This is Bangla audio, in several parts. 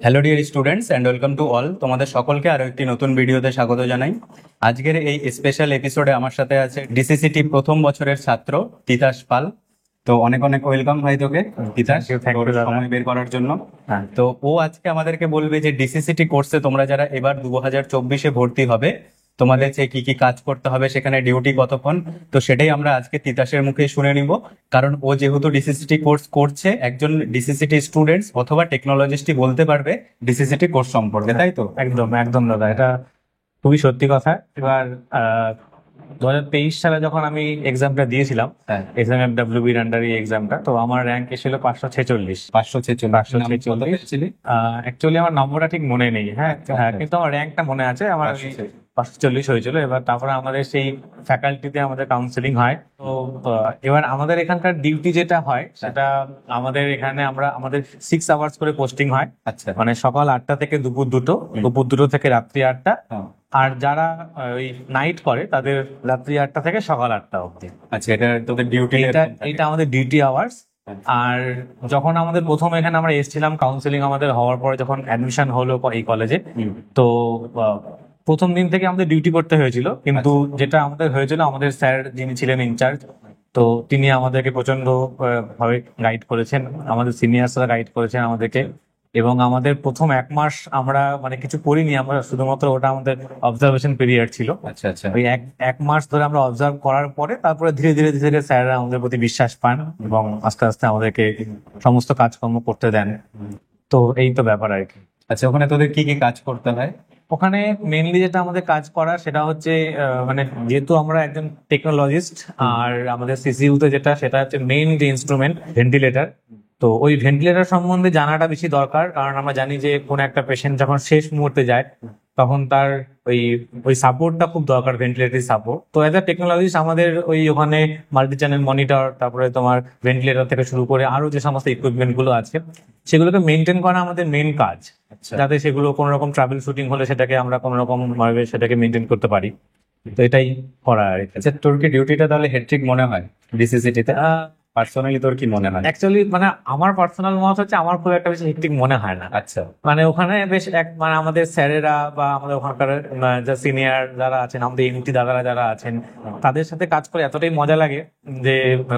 Hello dear students and welcome to all, তোমাদের সকলকে আরো একটি নতুন ভিডিওতে স্বাগত জানাই। আজকের এই স্পেশাল এপিসোডে আমার সাথে আছে ডিসিসিটি প্রথম বছরের ছাত্র তিতাস পাল। তো অনেক অনেক ওয়েলকাম ভাই তোকে তিতাস, Thank you, তোর দাদা। সময় বের করার জন্য। হ্যাঁ। তো ও আজকে আমাদেরকে বলবে যে ডিসিসিটি কোর্সে তোমরা যারা এবার 2024-এ ভর্তি হবে তোমাদের যে কি কি কাজ করতে হবে, সেখানে ডিউটি কতক্ষণ, তো সেটাই আমরা আজকে তিতাসের মুখে শুনে নিব। কারণ ও যেহেতু ডিসিসিটি কোর্স করছে, একজন ডিসিসিটি স্টুডেন্টস অথবা টেকনোলজিস্টই বলতে পারবে ডিসিসিটি কোর্স সম্পর্কে, তাই তো? একদম একদম দাদা, এটা খুবই সত্যি কথা। এবার 2023 সালে যখন আমি এক্সামটা দিয়েছিলাম, হ্যাঁ। এসএমএফডব্লিউবির আন্ডারে এক্সামটা, তো আমার র্যাঙ্ক এসেছিল 546। 546 অ্যাকচুয়ালি আমার নম্বরটা ঠিক মনে নেই, হ্যাঁ আচ্ছা, হ্যাঁ, আচ্ছা। কিন্তু আমার র্যাঙ্কটা মনে আছে, আমার 540 হয়েছিল। এবার তারপরে আমাদের সেই ফ্যাকাল্টিতে আমাদের কাউন্সিলিং হয়। তো এবার আমাদের এখানকার ডিউটি যেটা হয় সেটা আমাদের এখানে আমাদের 6 আওয়ার্স করে পোস্টিং হয়। আচ্ছা, মানে সকাল 8টা থেকে দুপুর 2টো, দুপুর 2টো থেকে রাত্রি 8টা। হ্যাঁ। আর যারা ওই নাইট করে তাদের রাত্রি 8টা থেকে সকাল 8টা অবধি। আচ্ছা, এটা তোদের ডিউটি। এটা আমাদের ডিউটি আওয়ার্স। আর যখন আমাদের প্রথম এখানে আমরা এসেছিলাম, কাউন্সিলিং আমাদের হওয়ার পরে যখন অ্যাডমিশন হলো এই কলেজে, তো প্রথম দিন থেকে আমাদের ডিউটি করতে হয়েছিল। কিন্তু যেটা আমাদের হয়েছিল, আমাদের স্যার যিনি ছিলেন ইনচার্জ, তো তিনি আমাদেরকে প্রচন্ড ভাবে গাইড করেছেন, আমাদের সিনিয়র্সরা গাইড করেছেন আমাদেরকে। এবং আমাদের প্রথম 1 মাস আমরা মানে কিছু করিনি, আমরা শুধুমাত্র ওটা আমাদের অবজারভেশন পিরিয়ড ছিল। আচ্ছা, আচ্ছা। ওই এক মাস ধরে আমরা অবজার্ভ করার পরে তারপরে ধীরে ধীরে ধীরে স্যাররা আমাদের প্রতি বিশ্বাস পান এবং আস্তে আস্তে আমাদেরকে সমস্ত কাজকর্ম করতে দেন। তো এই তো ব্যাপার আর কি। আচ্ছা, ওখানে তোদের কি কি কাজ করতে হয়? ওখানে মেইনলি যেটা আমাদের কাজ করা সেটা হচ্ছে মানে যেহেতু আমরা একজন টেকনোলজিস্ট, আর আমাদের সিসিইউতে সেটা হচ্ছে মেইন যে ইনস্ট্রুমেন্ট ভেন্টিলেটর। তো ওই ভেন্টিলেটর সম্বন্ধে জানাটা বেশি দরকার, কারণ আমরা জানি যে কোনো একটা পেশেন্ট যখন শেষ মুহূর্তে যায় তখন তার ওই ওই সাপোর্টটা খুব দরকার, ভেন্টিলেটরি সাপোর্ট। তো এজ আ টেকনোলজিস্ট আমাদের ওই ওখানে মাল্টি চ্যানেল মনিটর, তারপরে তোমার ভেন্টিলেটর থেকে শুরু করে আরো যে সমস্ত ইকুইপমেন্ট গুলো আছে সেগুলোকে মেনটেন করা আমাদের মেইন কাজ, আচ্ছা। যাতে সেগুলো কোনো রকম ট্রাভেল শুটিং হলে সেটাকে আমরা কোনো রকম ভাবে সেটাকে মেনটেন করতে পারি। তো এটাই করা আর কি। আচ্ছা, তোর কি ডিউটিটা তাহলে হেক্টিক মনে হয় ডিসিসিটিতে? পার্সোনালি তোর কি মনে হয়? অ্যাকচুয়ালি মানে আমার পার্সোনাল মত হচ্ছে আমার খুব একটা বেশি হেক্টিক মনে হয় না। আচ্ছা। মানে ওখানে বেশ মানে আমাদের স্যারেরা বা আমাদের ওখানকার যা সিনিয়র যারা আছেন, আমাদের এমটি দাদারা যারা আছেন, তাদের সাথে কাজ করে এতটাই মজা লাগে যে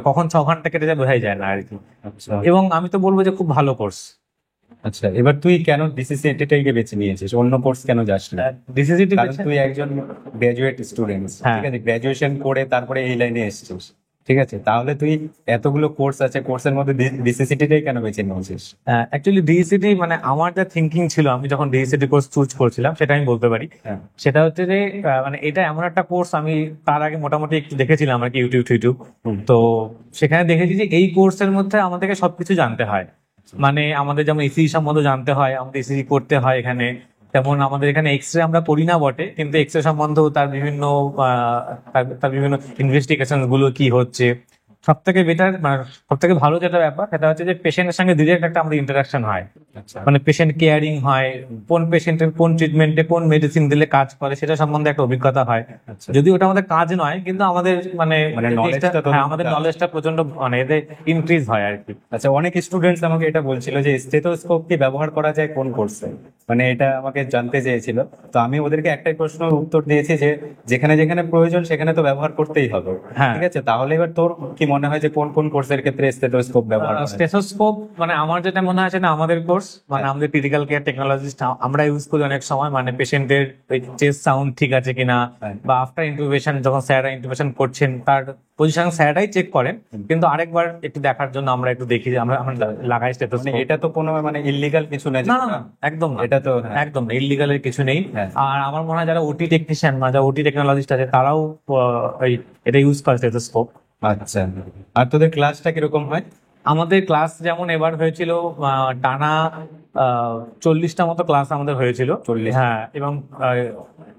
কখন 6 ঘন্টা কেটে যায় বোঝাই যায় না আর কি। আচ্ছা, এবং আমি তো বলবো যে খুব ভালো কোর্স। আচ্ছা। এবার তুই কেন ডিসিসিটিটাকে বেছে নিয়েছিস, অন্য কোর্স কেন যাস না? ডিসিসিটি কারণ তুই একজন গ্রাজুয়েট স্টুডেন্ট, হ্যাঁ। ঠিক আছে, গ্রাজুয়েশন করে তারপরে এই লাইনে এসেছিস, ঠিক আছে, তাহলে তুই এতগুলো কোর্স আছে, কোর্সের মধ্যে ডিসিসিটিটাই কেন বেছে নিয়েছিস? অ্যাকচুয়ালি ডিসিসিটি মানে আমার যা থিঙ্কিং ছিল, আমি যখন ডিসিসিটি কোর্স চুজ করছিলাম সেটা আমি বলতে পারি। হ্যাঁ। সেটা হচ্ছে যে মানে এটা এমন একটা কোর্স, আমি তার আগে মোটামুটি একটু দেখেছিলাম আর কি, ইউটিউব। তো সেখানে দেখেছি যে এই কোর্সের মধ্যে আমাদেরকে সবকিছু জানতে হয়। মানে আমাদের যেমন ইসিজি সম্বন্ধে জানতে হয়, আমাদের ইসিজি করতে হয় এখানে, তেমন আমাদের এখানে এক্স রে আমরা করি না বটে, কিন্তু এক্স রে সম্বন্ধেও তার বিভিন্ন তার বিভিন্ন ইনভেস্টিগেশন গুলো কি হচ্ছে। সব থেকে বেটার মানে সব থেকে ভালো যেটা ব্যাপার সেটা হচ্ছে যে পেশেন্টের সঙ্গে ডিরেক্ট একটা আমাদের ইন্টারাকশন হয়। আচ্ছা, মানে পেশেন্ট কেয়ারিং হয়, কোন পেশেন্টের কোন ট্রিটমেন্টে কোন মেডিসিন দিলে কাজ করে সেটা সম্বন্ধে একটা অভিজ্ঞতা হয়। আচ্ছা। যদি ওটা আমাদের কাজ নয়, কিন্তু আমাদের মানে knowledge-টা হ্যাঁ, আমাদের নলেজটা প্রচন্ড মানে এতে ইনক্রিজ হয় আর কি। আচ্ছা, অনেক স্টুডেন্টস আমাকে এটা বলছিল যে স্টেথোস্কোপ কি ব্যবহার করা যায় কোন কোর্সে, মানে এটা আমাকে জানতে চেয়েছিল। তো আমি ওদেরকে একটাই প্রশ্ন উত্তর দিয়েছি যে যেখানে যেখানে প্রয়োজন সেখানে তো ব্যবহার করতেই হবে, হ্যাঁ। ঠিক আছে। তাহলে এবার তোর কি মনে হয় যে কোন কোন কোর্সের ক্ষেত্রে স্টেথোস্কোপ ব্যবহার করা যায়? স্টেথোস্কোপ মানে আমার যেটা মনে হয় সেটা আমাদের কোর্স, মানে আমাদের ক্রিটিক্যাল কেয়ার টেকনোলজিস্ট আমরা ইউজ করি অনেক সময়, মানে পেশেন্টের চেস্ট সাউন্ড ঠিক আছে কিনা, হ্যাঁ। বা আফটার ইন্টুবেশন যখন স্যাররা ইন্টুবেশন করছেন তার পজিশন স্যাররাই চেক করেন, কিন্তু আরেকবার একটু দেখার জন্য আমরা একটু দেখি যে আমরা আমরা লাগাই মানে স্টেথোস্কোপ। এটা তো কোনো মানে ইলিগাল কিছু না যে- না না না, একদম না, এটা তো হ্যাঁ। একদম ইলিগালের কিছু নেই। হ্যাঁ। আর আমার মনে হয় যারা ওটি টেকনিশিয়ান বা যারা ওটি টেকনোলজিস্ট আছে তারাও এটা ইউজ করে স্টেথোস্কোপ। আচ্ছা। আর তোদের ক্লাসটা কিরকম হয়? আমাদের ক্লাস যেমন এবার হয়েছিল টানা 40টা মতো ক্লাস আমাদের হয়েছিল। 40? হ্যাঁ, এবং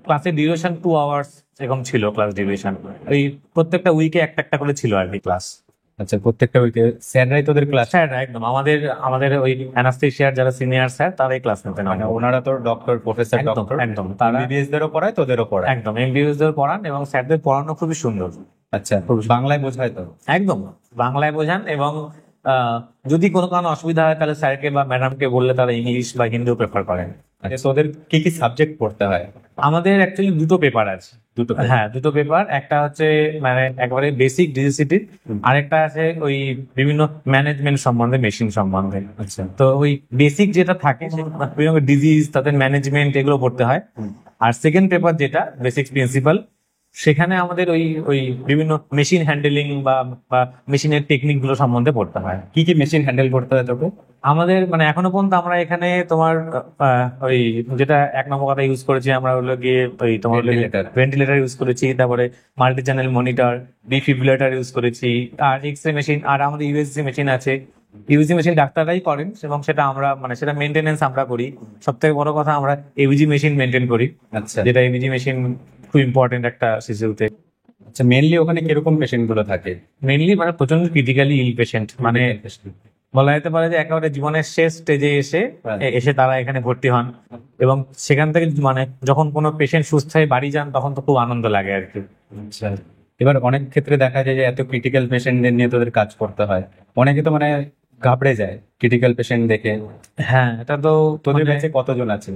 ক্লাসের ডিউরেশন 2 আওয়ার্স এরকম ছিল ক্লাস ডিউরেশন। ওই প্রত্যেকটা উইকে একটা একটা করে ছিল আর কি ক্লাস। আচ্ছা, প্রত্যেকটা উইকে স্যাররাই তোদের ক্লাস? স্যার একদম আমাদের আমাদের ওই অ্যানাস্থেসিয়ার যারা সিনিয়র স্যার তারাই ক্লাস নিতেন। মানে ওনারা তো ডক্টর, প্রফেসর, একদম, ডক্টর, একদম। এমবিবিএস দেরও পড়ায়, তোদেরও পড়ায়? একদম এমবিবিএস দের পড়ান এবং স্যারদের পড়ানো খুবই সুন্দর। আচ্ছা, বাংলায় বোঝায় তো? একদম বাংলায় বোঝান এবং যদি কোনো কারণে অসুবিধা হয় তাহলে স্যারকে বা ম্যাডামকে বললে তারা ইংলিশ বা হিন্দিও প্রেফার করেন। তোদের কি কি সাবজেক্ট পড়তে হয়? আমাদের অ্যাকচুয়ালি দুটো পেপার আছে। দুটো paper? হ্যাঁ, দুটো পেপার। একটা হচ্ছে মানে একবারে বেসিক ডিসিসিটি, আরেকটা আছে ওই বিভিন্ন ম্যানেজমেন্ট সম্বন্ধে, মেশিন সম্বন্ধে। আচ্ছা। তো ওই বেসিক যেটা থাকে বিভিন্ন ডিজিজ, তাদের ম্যানেজমেন্ট, এগুলো পড়তে হয়। আর সেকেন্ড পেপার যেটা বেসিক প্রিন্সিপাল, সেখানে আমাদের ওই ওই বিভিন্ন মেশিন হ্যান্ডেলিং বা বা মেশিনের টেকনিক গুলো সম্বন্ধে পড়তে হয়। কি কি মেশিন হ্যান্ডেল করতে হয় তোকে? আমাদের মানে এখনো পর্যন্ত আমরা এখানে তোমার ওই যেটা এক নম্বর কথা ইউজ করেছি আমরা হলো গিয়ে ওই তোমার Ventilator. ভেন্টিলেটর ইউজ করেছি, তারপরে multi channel monitor, defibrillator use করেছি, আর এক্স রে মেশিন, আর আমাদের ইউএসজি মেশিন আছে। ইউজি মেশিন ডাক্তাররাই করেন এবং সেটা আমরা মানে সেটা মেনটেনেন্স আমরা করি। সব থেকে বড় কথা আমরা এভিজি মেশিন মেনটেন করি, আচ্ছা। যেটা এভিজি মেশিন খুব ইম্পর্টেন্ট একটা শিশুতে। আচ্ছা, মেনলি ওখানে কিরকম পেশেন্ট গুলো থাকে? মেনলি মানে প্রচন্ড ক্রিটিক্যালি ইল পেশেন্ট, মানে বলা যেতে পারে যে একেবারে জীবনের শেষ স্টেজে এসে তারা এখানে ভর্তি হন, এবং সেখান থেকে মানে যখন কোনো পেশেন্ট সুস্থ হয়ে বাড়ি যান তখন তো খুব আনন্দ লাগে আর কি। আচ্ছা, এবার অনেক ক্ষেত্রে দেখা যায় যে এত ক্রিটিক্যাল পেশেন্টদের নিয়ে তোদের কাজ করতে হয়, অনেকে তো মানে ঘাবড়ে যায় ক্রিটিক্যাল পেশেন্ট দেখে। হ্যাঁ, এটা তো তোদের মানে কাছে কতজন আছে?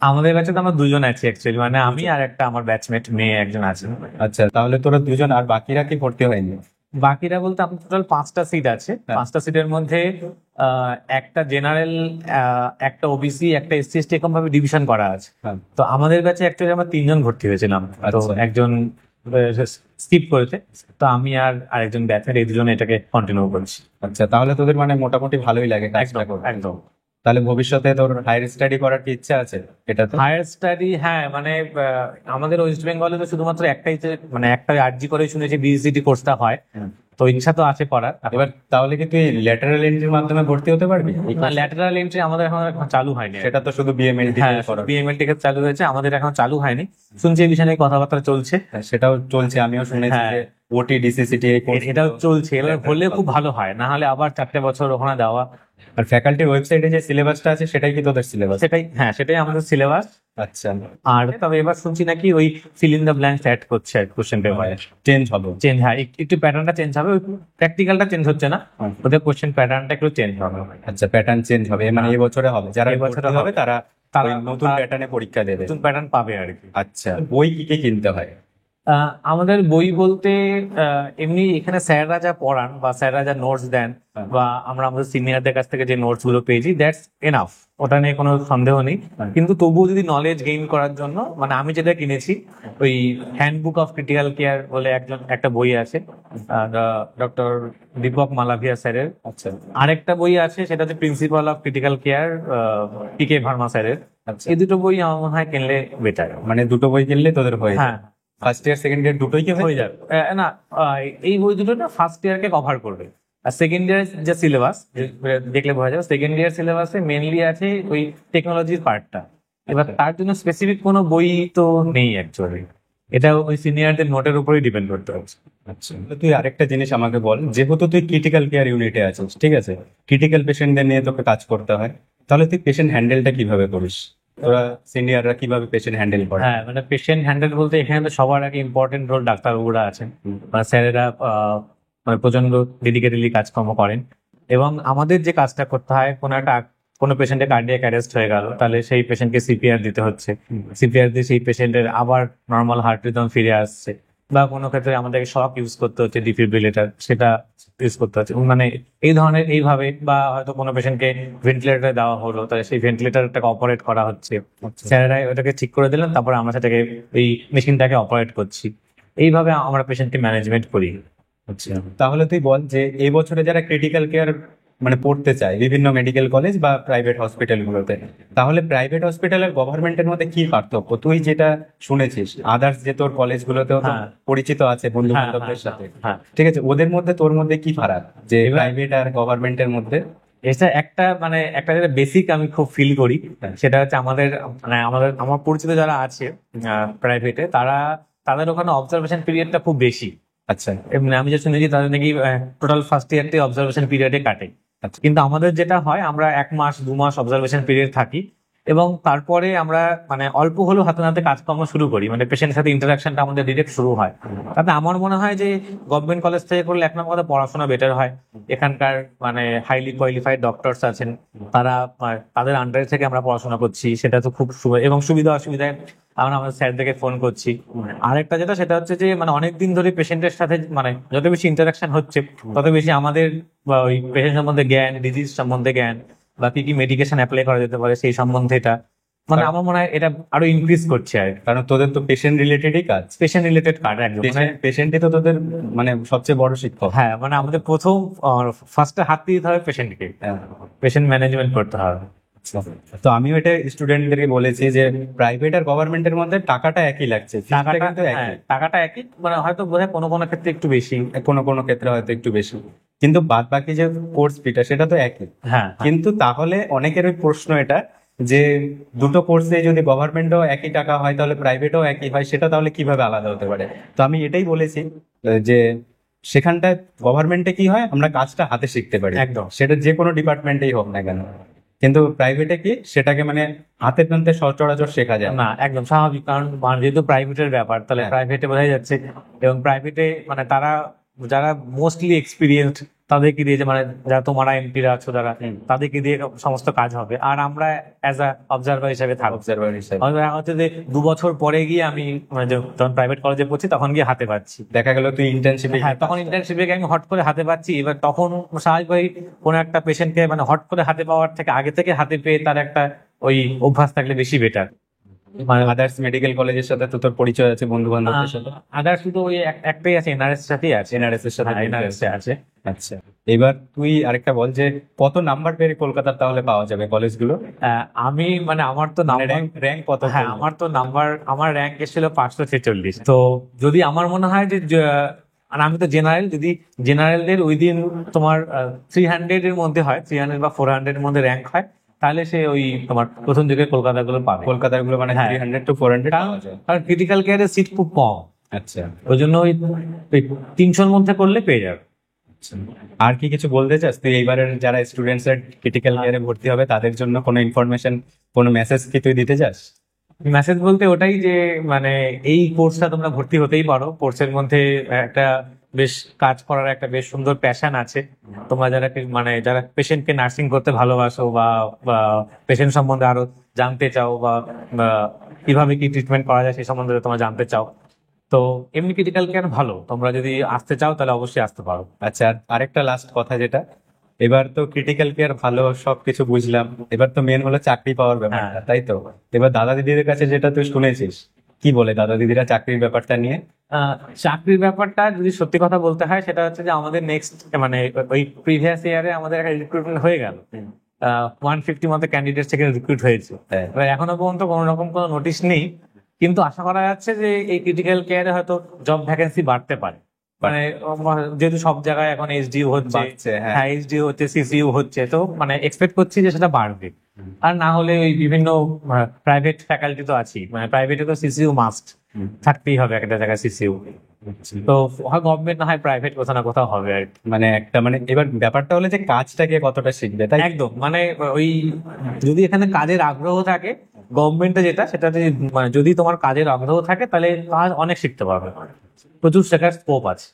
আমাদের ব্যাচে তো আমরা দুজন আছি অ্যাকচুয়ালি, মানে আমি আর একটা আমার ব্যাচমেট মেয়ে একজন আছে। আচ্ছা, তাহলে তোরা দুজন, আর বাকিরা কি ভর্তি হয়নি? বাকিরা বলতে আমাদের টোটাল 5টা সিট আছে। হ্যাঁ। 5টা সিটের মধ্যে একটা জেনারেল, একটা ওবিসি, একটা এসসি এসটি, এরকম ভাবে ডিভিশন করা আছে। হ্যাঁ। তো আমাদের ব্যাচে অ্যাকচুয়ালি আমরা 3জন ভর্তি হয়েছিলাম, তো আচ্ছা। একজন স্কিপ করেছে, তো আমি আর আরেকজন ব্যাচমেট এই দুজনে এটাকে কন্টিনিউ করছি। আচ্ছা, তাহলে তোদের মানে মোটামুটি ভালোই লাগে কাজটা একদম করতে। একদম। তাহলে ভবিষ্যতে তোর হায়ার স্টাডি করার কি ইচ্ছা আছে এটাতে? হায়ার স্টাডি, হ্যাঁ, মানে আমাদের ওয়েস্ট বেঙ্গলে তো শুধুমাত্র একটাই মানে একটা আরজি করে শুনেছি বিএসসিটি কোর্সটা হয়, তো ইচ্ছা তো আছে করার। এবার তাহলে কি তুই ল্যাটারাল এন্ট্রির মাধ্যমে ভর্তি হতে পারবি? ল্যাটারাল এন্ট্রি আমাদের এখন চালু হয়নি। সেটা তো শুধু বিএমএলটি হ্যাঁ, করা। বিএমএলটি চালু হয়েছে, আমাদের এখন চালু হয়নি। শুনছি এই বিষয়ে নিয়ে কথাবার্তা চলছে। হ্যাঁ, সেটাও চলছে, আমিও শুনেছি হ্যাঁ। যে ওটি ডিসিসিটি এটাও চলছে, এবার হলে খুব ভালো হয়, না হলে আবার 4টে বছর ওখানে দেওয়া। আর ফ্যাকাল্টির ওয়েবসাইটে যে সিলেবাসটা আছে সেটাই কি তোদের সিলেবাস? সেটাই, হ্যাঁ, সেটাই আমাদের সিলেবাস। আচ্ছা, আর তবে এবার শুনছি নাকি ওই fill in the blanks add করছে কোশ্চেন পেপারে। চেঞ্জ হবে? চেঞ্জ, হ্যাঁ, একটু প্যাটার্নটা চেঞ্জ হবে, ওই প্র্যাকটিক্যালটা চেঞ্জ হচ্ছে না, হুম। ওদের কোশ্চেন প্যাটার্নটা একটু চেঞ্জ হবে। আচ্ছা, প্যাটার্ন চেঞ্জ হবে, মানে এই বছরে হবে, যারা এই বছরে ভর্তি হবে হবে, তারা তারা ওই নতুন প্যাটার্নে পরীক্ষা দেবে। নতুন প্যাটার্ন পাবে আর কি। আচ্ছা, বই কি কি কিনতে হয়? আমাদের বই বলতে এমনি এখানে স্যাররা যা পড়ান বা স্যাররা যা নোটস দেন, হ্যাঁ। বা আমরা আমাদের সিনিয়রদের কাছ থেকে যে নোটস গুলো পেয়েছি, দ্যাটস এনাফ, ওটা নিয়ে কোনো সন্দেহ নেই। হ্যাঁ। কিন্তু তবুও যদি নলেজ গেইন করার জন্য, মানে আমি যেটা কিনেছি ওই হ্যান্ডবুক অফ ক্রিটিক্যাল কেয়ার বলে একটা বই আছে, ডক্টর দীপক মালাভিয়া স্যারের। আচ্ছা। আরেকটা বই আছে, সেটা হচ্ছে প্রিন্সিপাল অফ ক্রিটিক্যাল কেয়ার, পিকে ভার্মা স্যারের। আচ্ছা, এই দুটো বই আমার মনে হয় কিনলে বেটার। মানে দুটো বই কিনলে তোদের হয়ে হ্যাঁ, ফার্স্ট ইয়ার সেকেন্ড ইয়ার দুটোই কি হয়ে যাবে। না, এই বই দুটো না ফার্স্ট ইয়ারকে কভার করবে, আর সেকেন্ড ইয়ার যে সিলেবাস দেখলে বোঝা যাবে, সেকেন্ড ইয়ার সিলেবাসে মেনলি আছে ওই টেকনোলজির পার্টটা। এবার তার জন্য স্পেসিফিক কোনো বই তো নেই অ্যাকচুয়ালি, এটা ওই সিনিয়রদের নোটের উপরেই ডিপেন্ড করতে হচ্ছে। আচ্ছা, তুই আরেকটা জিনিস আমাকে বল, যেহেতু তুই ক্রিটিক্যাল কেয়ার ইউনিটে আছিস, ঠিক আছে, ক্রিটিক্যাল পেশেন্টদের নিয়ে তোকে কাজ করতে হয়, তাহলে তুই পেশেন্ট হ্যান্ডেলটা কিভাবে করিস? তোরা সিনিয়ররা কিভাবে পেশেন্ট হ্যান্ডেল করে? হ্যাঁ, মানে পেশেন্ট হ্যান্ডেল বলতে এখানে তো সবার আগে ইম্পর্টেন্ট রোল ডাক্তারবাবুরা আছেন, মানে স্যারেরা মানে প্রচন্ড ডেডিকেটেডলি কাজকর্ম করেন। এবং আমাদের যে কাজটা করতে হয়, কোনো পেশেন্টের কার্ডিয়াক অ্যারেস্ট হয়ে গেল, তাহলে সেই পেশেন্টকে সিপিআর দিতে হচ্ছে, সিপিআর দিয়ে সেই পেশেন্টের আবার নর্মাল হার্ট রিদম ফিরে আসছে, বা কোনো ক্ষেত্রে আমাদেরকে শক ইউজ করতে হচ্ছে, ডিফিব্রিলেটর সেটা ইউজ করতে হচ্ছে, মানে এই ধরনের এইভাবে। বা হয়তো কোনো পেশেন্টকে ভেন্টিলেটর দেওয়া হলো, তাহলে সেই ভেন্টিলেটরটাকে অপারেট করা হচ্ছে, স্যারেরা ওটাকে ঠিক করে দিলেন, তারপরে আমরা সেটাকে এই মেশিনটাকে অপারেট করছি। এইভাবে আমরা পেশেন্টকে ম্যানেজমেন্ট করি। আচ্ছা, তাহলে তুই বল যে এই বছরে যারা ক্রিটিক্যাল কেয়ার মানে পড়তে চায় বিভিন্ন মেডিকেল কলেজ বা প্রাইভেট হসপিটাল গুলোতে, তাহলে প্রাইভেট হসপিটাল আর গভর্নমেন্টের মধ্যে কি পার্থক্য? তুই যেটা শুনেছিস, আদার্স যে তোর কলেজগুলোতেও তো হ্যাঁ। পরিচিত আছে বন্ধু হ্যাঁ, বান্ধবদের হ্যাঁ, সাথে, হ্যাঁ। ঠিক আছে, ওদের মধ্যে তোর মধ্যে কি ফারাক, যে এবার- প্রাইভেট আর গভর্নমেন্টের মধ্যে? এটা একটা মানে একটা যেটা বেসিক আমি খুব ফিল করি, হ্যাঁ। সেটা হচ্ছে মানে আমার পরিচিত যারা আছে প্রাইভেটে, তাদের ওখানে অবজারভেশন পিরিয়ডটা খুব বেশি। আচ্ছা। এমনি আমি যে শুনেছি তাদের নাকি টোটাল ফার্স্ট ইয়ারটাই অবজারভেশন পিরিয়ডে কাটে। আচ্ছা। কিন্তু আমাদের যেটা হয়, আমরা 1 মাস 2 মাস অবজারভেশন পিরিয়ড থাকি, এবং তারপরে আমরা মানে অল্প হলেও হাতে নাতে কাজকর্ম শুরু করি, মানে পেশেন্টের সাথে ইন্টারাকশনটা আমাদের ডিরেক্ট শুরু হয়। তাতে আমার মনে হয় যে গভর্নমেন্ট কলেজ থেকে করলে এক নম্বর কথা পড়াশোনা বেটার হয়। এখানকার মানে হাইলি কোয়ালিফাইড ডক্টরস আছেন, তারা তাদের আন্ডারে থেকে আমরা পড়াশোনা করছি, সেটা তো খুব এবং সুবিধা অসুবিধায় আমরা আমাদের স্যারদেরকে ফোন করছি। আরেকটা যেটা সেটা হচ্ছে যে মানে অনেকদিন ধরে পেশেন্টের সাথে মানে যত বেশি ইন্টারাকশন হচ্ছে তত বেশি আমাদের বা ওই পেশেন্ট সম্বন্ধে জ্ঞান, ডিজিজ সম্বন্ধে জ্ঞান, বা কি কি মেডিকেশন অ্যাপ্লাই করা যেতে পারে সেই সম্বন্ধে এটা মানে আমার মনে হয় এটা আরো ইনক্রিজ করছে। আর কারণ তোদের তো পেশেন্ট রিলেটেডই কাজ, পেশেন্ট রিলেটেড কার্ড একদম পেশেন্টই তো তোদের মানে সবচেয়ে বড় শিক্ষক। হ্যাঁ, মানে আমাদের প্রথম ফার্স্টে হাত দিতে হবে পেশেন্টকে, পেশেন্ট ম্যানেজমেন্ট করতে হবে। তো আমিও এটা স্টুডেন্টদেরকে বলেছি যে প্রাইভেট আর গভর্নমেন্টের মধ্যে টাকাটা একই লাগছে, টাকাটা কিন্তু একই, টাকাটা একই, মানে হয়তো বোধহয় কোনো কোনো ক্ষেত্রে একটু বেশি, কোনো কোনো ক্ষেত্রে হয়তো একটু বেশি, কিন্তু বাদ বাকি যে কোর্স ফিটা সেটা তো একই। হ্যাঁ, কিন্তু তাহলে অনেকের ওই প্রশ্ন এটা যে দুটো কোর্সে যদি গভর্নমেন্টও একই টাকা হয় তাহলে প্রাইভেটও একই হয়, সেটা তাহলে কিভাবে আলাদা হতে পারে? তো আমি এটাই বলেছি যে সেখানটায় গভর্নমেন্টে কি হয়, আমরা কাজটা হাতে শিখতে পারি, একদম। সেটা যে কোনো ডিপার্টমেন্টেই হোক না কেন, কিন্তু প্রাইভেটে কি সেটাকে মানে হাতে টানতে সচরাচর শেখা যায় না, একদম স্বাভাবিক, কারণ যেহেতু প্রাইভেটের ব্যাপার তাহলে হ্যাঁ। প্রাইভেটে বোঝাই যাচ্ছে। এবং প্রাইভেটে মানে তারা যারা মোস্টলি এক্সপিরিয়েন্সড তাদেরকে দিয়ে, যে মানে যারা তোমরা এমপিরা আছো যারা, তাদেরকে দিয়ে সমস্ত কাজ হবে, আর আমরা অ্যাজ আ অবজারভার হিসেবে থাকবো। অবজারভার হিসেবে হয়তো দেখা হচ্ছে যে 2 বছর পরে গিয়ে আমি মানে যখন প্রাইভেট কলেজে পড়ছি তখন গিয়ে হাতে পাচ্ছি। দেখা গেল তুই ইন্টার্নশিপে, হ্যাঁ, তখন ইন্টার্নশিপে আমি হট করে হাতে পাচ্ছি। এবার তখন স্বাভাবিকভাবেই কোনো একটা পেশেন্টকে মানে হট করে হাতে পাওয়ার থেকে আগে থেকে হাতে পেয়ে তার একটা ওই অভ্যাস থাকলে বেশি বেটার। মানে আদার্স মেডিকেল কলেজের সাথে তো তোর পরিচয় আছে, বন্ধু বান্ধবদের সাথে? আদার্স শুধু ওই একটাই আছে, এনআরএস সাথেই আছে, এনআরএস এর সাথে এনআরএস আছে। আচ্ছা, এবার তুই আরেকটা বল যে কত নাম্বার পেয়ে কলকাতার তাহলে পাওয়া যাবে কলেজগুলো? আমি মানে আমার তো মানে নাম্বার, র্যাঙ্ক কত? হ্যাঁ আমার তো নাম্বার, আমার র্যাঙ্ক এসেছিল 546। তো যদি আমার মনে হয় যে আর আমি তো জেনারেল, যদি জেনারেলদের উইদিন তোমার 300 এর মধ্যে হয়, 300 বা 400 এর মধ্যে র্যাঙ্ক হয়, তাহলে সে ওই তোমার প্রথম দিকে কলকাতা গুলো পাবে। কলকাতার গুলো মানে হ্যাঁ। 300 to 400 পাওয়া যায়। কারণ ক্রিটিক্যাল কেয়ারের সিট খুব কম, আচ্ছা, ওই জন্য ওই 300-র মধ্যে করলে পেয়ে যাবে। আর কি কিছু বলতে চাস তুই এইবারের যারা স্টুডেন্টস ক্রিটিক্যাল কেয়ারে ভর্তি হবে তাদের জন্য কোনো ইনফরমেশন, কোনো মেসেজ কি তুই দিতে চাস? মেসেজ বলতে ওটাই যে মানে এই কোর্সটা তোমরা ভর্তি হতেই পারো, কোর্সের মধ্যে একটা বেশ কাজ করার একটা বেশ সুন্দর প্যাশন আছে। তোমরা যারা মানে যারা পেশেন্টকে নার্সিং করতে ভালোবাসো বা পেশেন্ট সম্বন্ধে আরো জানতে চাও, বা কিভাবে কি ট্রিটমেন্ট করা যায় সেই সম্বন্ধে তোমরা জানতে চাও, তো এমনি ক্রিটিক্যাল কেয়ার ভালো, তোমরা যদি আসতে চাও তাহলে অবশ্যই আসতে পারো। আচ্ছা, আর আরেকটা লাস্ট কথা, যেটা এবার তো ক্রিটিক্যাল কেয়ার ভালো সবকিছু বুঝলাম, এবার তো মেন হলো চাকরি পাওয়ার ব্যাপারটা, হ্যাঁ। তাই তো? এবার দাদা দিদিদের কাছে যেটা তুই শুনেছিস, কি বলে দাদা দিদিরা চাকরির ব্যাপারটা নিয়ে? চাকরির ব্যাপারটা যদি সত্যি কথা বলতে হয় সেটা হচ্ছে যে আমাদের নেক্সট মানে ওই প্রিভিয়াস ইয়ারে আমাদের একটা রিক্রুটমেন্ট হয়ে গেল, 150 মতো ক্যান্ডিডেট থেকে রিক্রুট হয়েছে। হ্যাঁ। এবার এখনো পর্যন্ত কোনো রকম কোনো নোটিশ নেই, কিন্তু আশা করা যাচ্ছে যে এই ক্রিটিক্যাল কেয়ারে হয়তো জব ভ্যাকেন্সি বাড়তে পারে। মানে যেহেতু সব জায়গায় এখন এইচডিইউ হচ্ছে, বাড়ছে, হ্যাঁ। হ্যাঁ এইচডিইউ হচ্ছে, সিসিইউ হচ্ছে, তো মানে এক্সপেক্ট করছি যে সেটা বাড়বে। আর না হলে ওই বিভিন্ন প্রাইভেট ফ্যাকাল্টি তো আছেই, মানে প্রাইভেটে তো সিসিইউ মাস্ট থাকতেই হবে একটা জায়গায় সিসিইউ, তো হয় গভর্নমেন্ট না হয় প্রাইভেট কোথাও না কোথাও হবে আর কি। মানে একটা মানে এবার ব্যাপারটা হলো যে কাজটাকে কতটা শিখবে, তাই? একদম, মানে ওই যদি এখানে কাজের আগ্রহ থাকে, গভর্নমেন্টে যেটা সেটা মানে যদি তোমার কাজের আগ্রহ থাকে তাহলে কাজ অনেক শিখতে পারবে, প্রচুর শেখার স্কোপ আছে।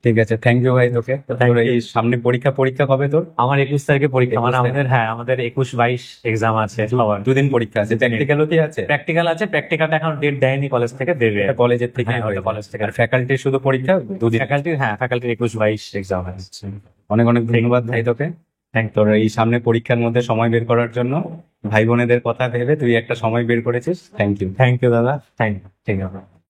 ঠিক আছে, থ্যাংক ইউ ভাই তোকে। তোর এই সামনে পরীক্ষা কবে তোর? আমার 21 তারিখে পরীক্ষা, 21 মানে তারিখ। আমাদের হ্যাঁ আমাদের 21-22 এক্সাম আছে সবার। দুদিন পরীক্ষা আছে, প্র্যাকটিক্যালও কি আছে? প্র্যাকটিক্যাল আছে, প্র্যাকটিক্যালটা এখন ডেট দেয়নি, কলেজ থেকে দেবে। এটা কলেজের থেকে হ্যাঁ, হয়, ওটা কলেজ থেকে। আর ফ্যাকাল্টির শুধু পরীক্ষা দুদিন? ফ্যাকাল্টির, হ্যাঁ ফ্যাকাল্টির 21-22 এক্সাম আছে। অনেক অনেক ধন্যবাদ ভাই তোকে। তোর এই সামনে পরীক্ষার মধ্যে সময় বের করার জন্য, ভাই বোনেদের কথা ভেবে তুই একটা সময় বের করেছিস, থ্যাংক ইউ। থ্যাংক ইউ দাদা, থ্যাংক ইউ। ঠিক আছে।